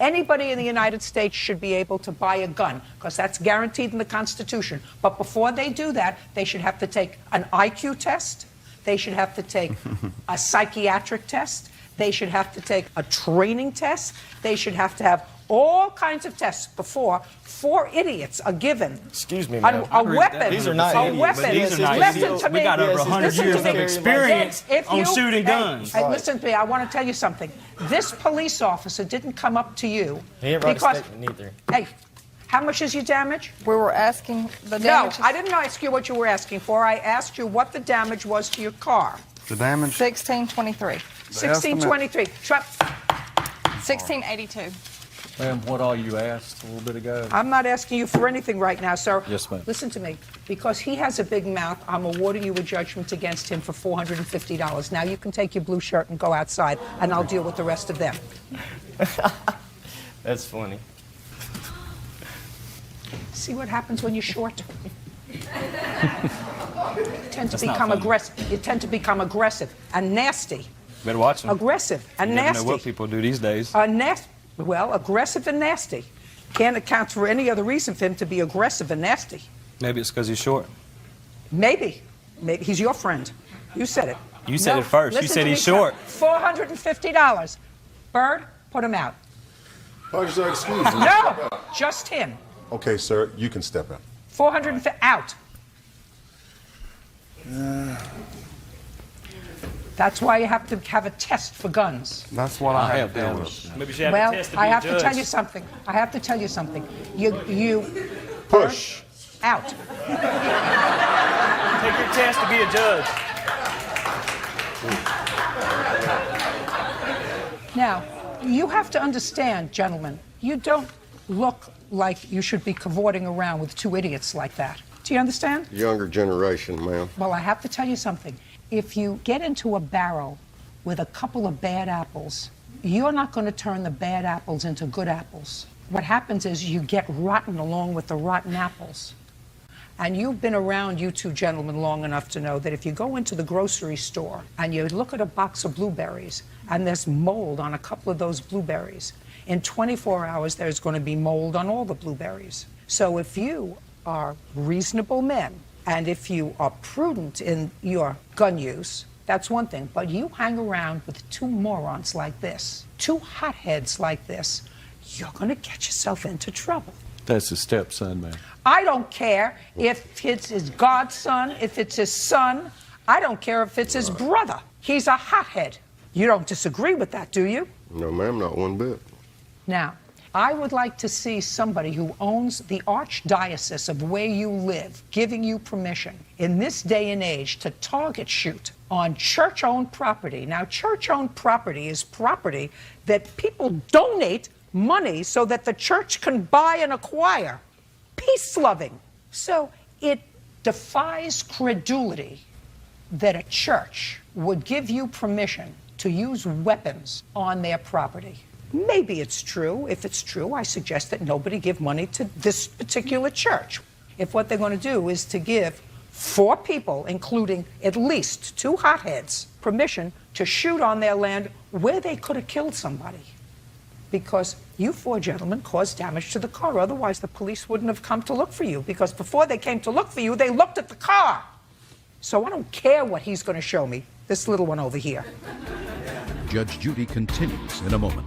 Anybody in the United States should be able to buy a gun because that's guaranteed in the Constitution. But before they do that, they should have to take an IQ test. They should have to take a psychiatric test. They should have to take a training test. They should have to have all kinds of tests before 4 idiots are given. Excuse me, ma'am. A weapon. These are not idiots. Weapon. These are not Listen to me. We got over 100 years of experience on shooting guns. Hey, listen to me. I want to tell you something. This police officer didn't come up to you He didn't write because... a statement either. Hey, how much is your damage? We were asking the damage. No, I didn't ask you what you were asking for. I asked you what the damage was to your car. The damage? 1623. 1623. 1682. Ma'am, what all you asked a little bit ago? I'm not asking you for anything right now, sir. Yes, ma'am. Listen to me. Because he has a big mouth, I'm awarding you a judgment against him for $450. Now you can take your blue shirt and go outside, and I'll deal with the rest of them. That's funny. See what happens when you're short? You tend to That's not become funny. aggressive. You tend to become aggressive and nasty. Better watch them. Aggressive and You never nasty. know what people do these days. Well, aggressive and nasty. Can't account for any other reason for him to be aggressive and nasty. Maybe it's because he's short. Maybe. Maybe he's your friend. You said it. You said it first. You listen said to he's me, short. sir. $450. Bird, put him out. Officer, excuse me. No, just him. Okay, sir, you can step in. 450 out. That's why you have to have a test for guns. That's what I have dealt with. Maybe you should have Well, a test to be I a have to judge. tell you something. I have to tell you something. You Push. out. Take your test to be a judge. Now, you have to understand, gentlemen, you don't look like you should be cavorting around with 2 idiots like that. Do you understand? Younger generation, ma'am. Well, I have to tell you something. If you get into a barrel with a couple of bad apples, you're not going to turn the bad apples into good apples. What happens is you get rotten along with the rotten apples. And you've been around, you 2 gentlemen, long enough to know that if you go into the grocery store and you look at a box of blueberries and there's mold on a couple of those blueberries, in 24 hours there's going to be mold on all the blueberries. So if you are reasonable men and if you are prudent in your gun use, that's one thing. But you hang around with 2 morons like this, 2 hotheads like this, you're going to get yourself into trouble. That's his stepson, man. I don't care if it's his godson, if it's his son. I don't care if it's his brother. He's a hothead. You don't disagree with that, do you? No, ma'am, not one bit. Now, I would like to see somebody who owns the archdiocese of where you live giving you permission in this day and age to target shoot on church-owned property. Now, church-owned property is property that people donate money so that the church can buy and acquire. Peace-loving. So it defies credulity that a church would give you permission to use weapons on their property. Maybe it's true. If it's true, I suggest that nobody give money to this particular church. If what they're going to do is to give 4 people, including at least 2 hotheads, permission to shoot on their land where they could have killed somebody. Because you 4 gentlemen caused damage to the car. Otherwise, the police wouldn't have come to look for you. Because before they came to look for you, they looked at the car. So I don't care what he's going to show me. This little one over here. Judge Judy continues in a moment.